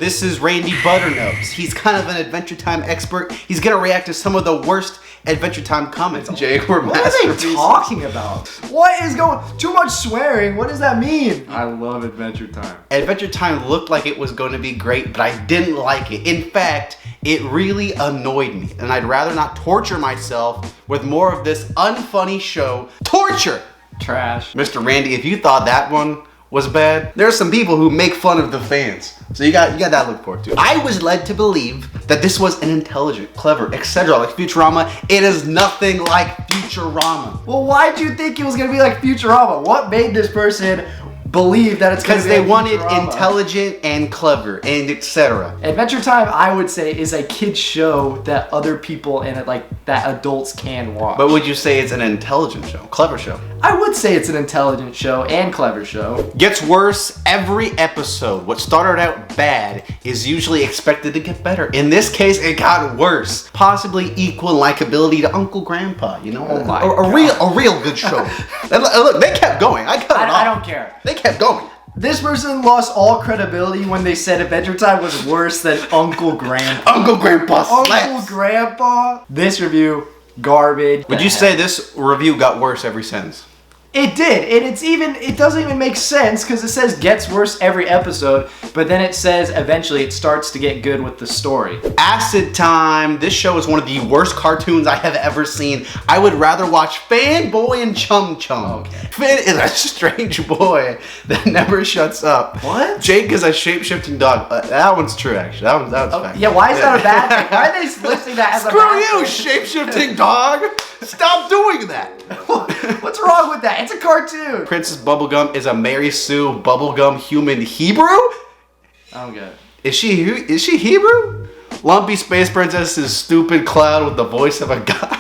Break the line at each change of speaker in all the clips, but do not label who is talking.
This is Randy Butternose. He's kind of an Adventure Time expert. He's gonna react to some of the worst Adventure Time comments. Jake, we're
What are they talking about? What is going? Too much swearing. What does that mean?
I love Adventure Time.
Adventure Time looked like it was going to be great, but I didn't like it. In fact, it really annoyed me, and I'd rather not torture myself with more of this unfunny show. Torture!
Trash.
Mr. Randy, if you thought that one was bad, there are some people who make fun of the fans. So you got that to look forward to. I was led to believe that this was an intelligent, clever, etc. like Futurama. It is nothing like Futurama.
Well, why'd you think it was gonna be like Futurama? What made this person believe that it's gonna be
Because they
like
wanted
Futurama?
intelligent and clever and etc.
Adventure Time, I would say, is a kid's show that other people and that adults can watch.
But would you say it's an intelligent show, clever show?
I would say it's an intelligent show and clever show.
Gets worse every episode. What started out bad is usually expected to get better. In this case, it got worse. Possibly equal in likability to Uncle Grandpa, you know?
Oh my
a real good show. And look, they kept going. I cut it off.
I don't care.
They kept going.
This person lost all credibility when they said Adventure Time was worse than Uncle Grandpa.
Uncle Grandpa slaps.
Uncle Grandpa. This review, garbage.
Would you say this review got worse every sentence?
It did, and it doesn't even make sense because it says gets worse every episode, but then it says eventually it starts to get good with the story.
Acid Time. This show is one of the worst cartoons I have ever seen. I would rather watch Fanboy and Chum Chum.
Okay.
Finn is a strange boy that never shuts up.
What?
Jake is a shape-shifting dog. That one's true, actually. That one's fact.
Yeah, why is that a bad thing? Why are they listing that as a
Screw
bad
you,
thing?
shape-shifting dog. Stop doing that.
What's wrong with that? It's a cartoon.
Princess Bubblegum is a Mary Sue Bubblegum human Hebrew?
I don't get it.
Is she Hebrew? Lumpy Space Princess is stupid cloud with the voice of a guy,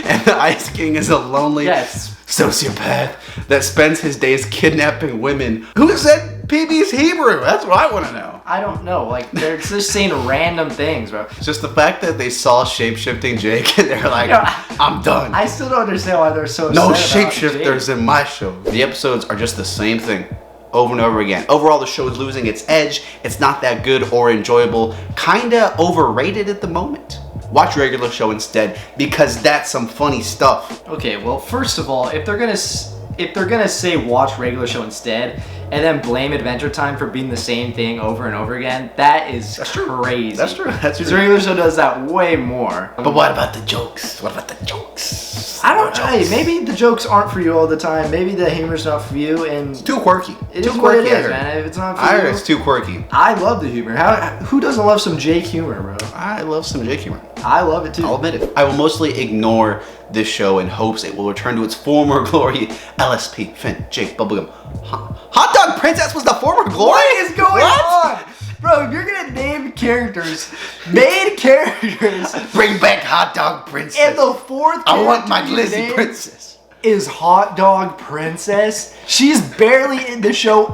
and the Ice King is a lonely sociopath that spends his days kidnapping women. Who said PB's Hebrew? That's what I want to know.
I don't know. Like, they're just saying random things, bro.
It's just the fact that they saw shape-shifting Jake and they're like,
Yeah.
I'm done.
I still don't understand why they're so
No
upset about
shapeshifters
Jake.
in my show. The episodes are just the same thing over and over again. Overall, the show is losing its edge. It's not that good or enjoyable. Kinda overrated at the moment. Watch regular show instead because that's some funny stuff.
Okay, well, first of all, if they're gonna say watch regular show instead and then blame Adventure Time for being the same thing over and over again, that is crazy.
That's true. That's
Because
true.
regular show does that way more.
But what about the jokes? What about the jokes?
I don't
No
know.
jokes.
Maybe the jokes aren't for you all the time. Maybe the humor's not for you, and
Too quirky.
it
too
is what it
quirky, I
is,
heard.
man. If it's not for
I
you,
heard it's too quirky.
I love the humor. Who doesn't love some Jake humor, bro?
I love some Jake humor.
I love it too.
I'll admit it. I will mostly ignore this show in hopes it will return to its former glory. LSP, Finn, Jake, Bubblegum. Hot Dog Princess was the former glory?
What is going
What?
on? Bro, if you're gonna name characters, main characters,
Bring back Hot Dog Princess.
and the fourth
I want my
character you
Glizzy
named
Princess.
is Hot Dog Princess. She's barely in the show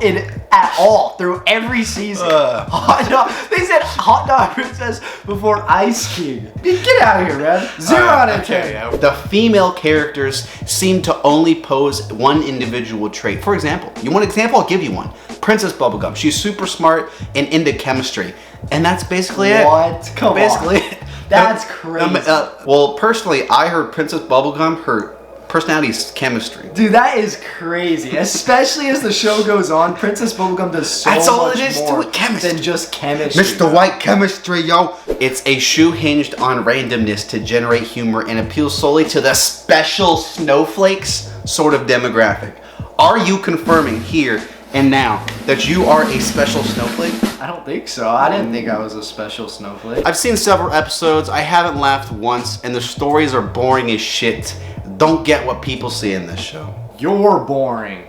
at all through every season. Hot Dog. They said Hot Dog Princess before Ice King. Get out of here, man. 0 out of 10.
Yeah. The female characters seem to only pose one individual trait. For example, you want an example? I'll give you one. Princess Bubblegum. She's super smart and into chemistry. And that's basically it.
What? Come
basically
on. That's crazy.
Well, personally, I heard Princess Bubblegum, her personality is chemistry.
Dude, that is crazy. Especially as the show goes on, Princess Bubblegum does so
That's all
much
it is to
more
it, chemistry.
than just chemistry.
Mr. White chemistry, yo. It's a shoe hinged on randomness to generate humor and appeals solely to the special snowflakes sort of demographic. Are you confirming here and now that you are a special snowflake?
I don't think so. I didn't think I was a special snowflake.
I've seen several episodes. I haven't laughed once, and the stories are boring as shit. Don't get what people see in this show.
You're boring.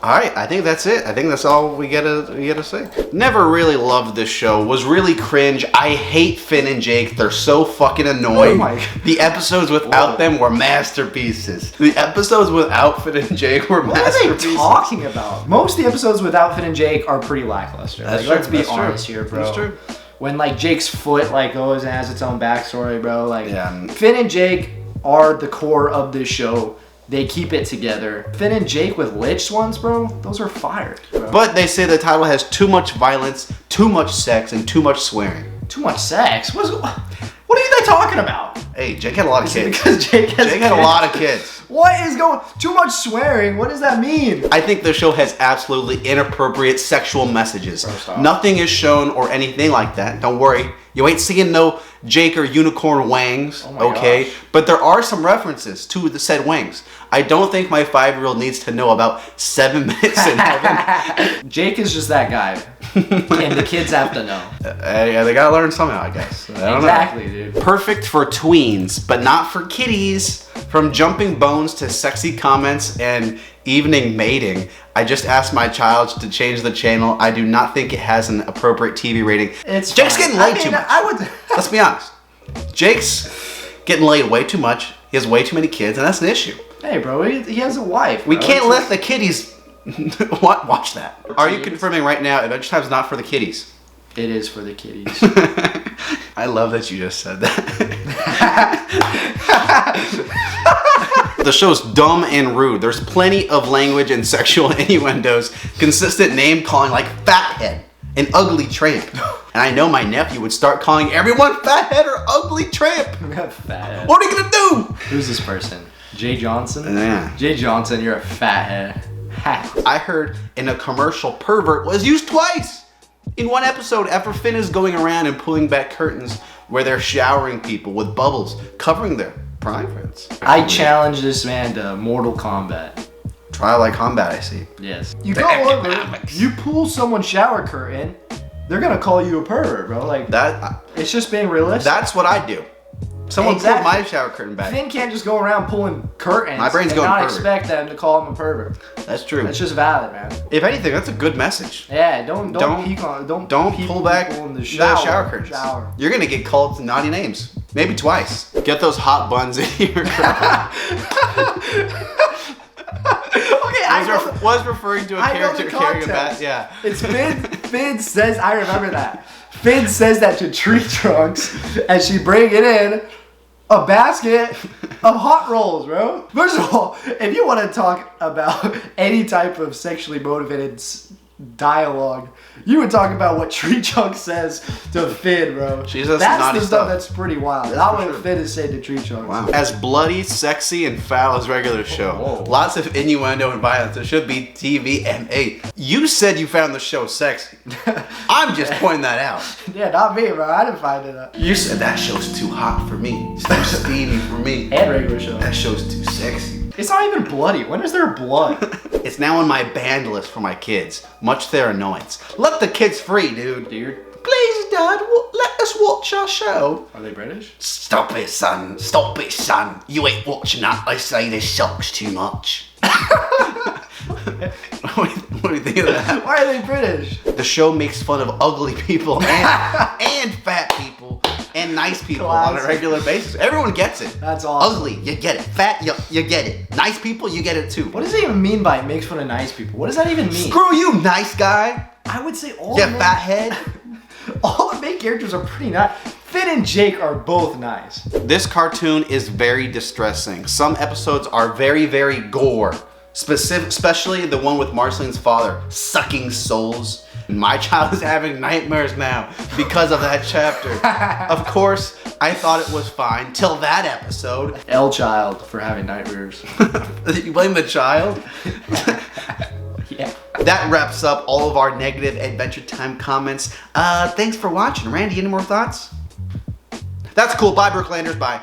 Alright, I think that's it. I think that's all we gotta say. Never really loved this show. Was really cringe. I hate Finn and Jake. They're so fucking annoying.
Oh my-
The episodes without them were masterpieces. The episodes without Finn and Jake were
What are
masterpieces.
they talking about? Most of the episodes with Finn and Jake are pretty lackluster.
That's
Like,
true,
let's be
that's true.
honest here, bro.
That's true.
When like Jake's foot like goes and has its own backstory, bro. Like
Yeah.
Finn and Jake are the core of this show. They keep it together. Finn and Jake with Lich ones, bro. Those are fire. Bro.
But they say the title has too much violence, too much sex, and too much swearing.
Too much sex? What are they talking about?
Hey, Jake had a lot of kids.
Because Jake
had a lot of kids.
What is going? Too much swearing? What does that mean?
I think the show has absolutely inappropriate sexual messages. Nothing is shown or anything like that. Don't worry. You ain't seeing no Jake or unicorn wangs, okay?
Gosh.
But there are some references to the said wangs. I don't think my 5-year-old needs to know about 7 minutes in heaven.
Jake is just that guy. And the kids have to know.
Yeah, they gotta learn somehow, I guess. I don't
Exactly,
know.
dude.
Perfect for tweens, but not for kiddies. From jumping bones to sexy comments and evening mating, I just asked my child to change the channel. I do not think it has an appropriate TV rating.
It's
Jake's
fine.
getting laid too much. Let's be honest. Jake's getting laid way too much. He has way too many kids, and that's an issue.
Hey, bro, he has a wife.
We
bro.
can't let the kiddies watch that. Are you confirming right now Adventure Time's not for the kiddies?
It is for the kiddies.
I love that you just said that. The show's dumb and rude. There's plenty of language and sexual innuendos, consistent name calling like fathead and ugly tramp. And I know my nephew would start calling everyone fathead or ugly tramp.
Fathead.
What are you gonna do?
Who's this person? Jay Johnson?
Yeah.
Jay Johnson, you're a fathead.
I heard in a commercial pervert was used twice in one episode after Finn is going around and pulling back curtains where they're showering people with bubbles covering their privates.
I challenge this man to Mortal Kombat.
Trial like combat, I see.
Yes. You go over, you pull someone's shower curtain, they're gonna call you a pervert, bro. Like
That.
it's just being realistic.
That's what I do. Someone
Exactly.
pulled my shower curtain back.
Finn can't just go around pulling curtains
My brain's
and
going
not
pervert.
expect them to call him a pervert.
That's true.
That's just valid, man.
If anything, that's a good message.
Yeah, don't peek on, don't peek
pull back
people in the
the
shower.
shower curtains. You're gonna get called naughty names, maybe twice. Get those hot buns in your
Okay,
was referring to a
I know
character
the
carrying a bat.
context.
Yeah.
It's Finn. Finn says, I remember that. Finn says that to Tree Trunks as she bring it in a basket of hot rolls, bro. First of all, if you want to talk about any type of sexually motivated dialogue, you would talk about what Tree Trunks says to Finn, bro.
She says
that's
naughty
the
stuff.
That's pretty wild.
That's
Not
for
what
sure.
Finn is saying to Tree Trunks.
Wow. As bloody, sexy, and foul as regular show.
Whoa.
Lots of innuendo and violence. It should be TVMA. You said you found the show sexy. I'm just pointing that out.
Yeah, not me, bro. I didn't find it up.
You said that show's too hot for me. It's too steamy for me.
And regular show.
That show's too sexy.
It's not even bloody. When is there blood?
It's now on my banned list for my kids, much to their annoyance. Let the kids free, dude. Please, Dad, let us watch our show.
Are they British?
Stop it, son. Stop it, son. You ain't watching that. They say this sucks too much. What do you think of that?
Why are they British?
The show makes fun of ugly people and fat people and nice people on a
Classic.
regular basis. Everyone gets it.
That's awesome.
Ugly, you get it. Fat, you get it. Nice people, you get it too.
What does it even mean by makes fun of nice people? What does that even mean?
Screw you, nice guy.
I would say all
You
the main,
fat head.
all the main characters are pretty nice. Finn and Jake are both nice.
This cartoon is very distressing. Some episodes are very, very gore. Especially the one with Marceline's father sucking souls. My child is having nightmares now because of that chapter. Of course, I thought it was fine till that episode.
L child for having nightmares.
You blame the child?
Yeah.
That wraps up all of our negative Adventure Time comments. Thanks for watching. Randy, any more thoughts? That's cool. Bye, Brooklanders. Bye.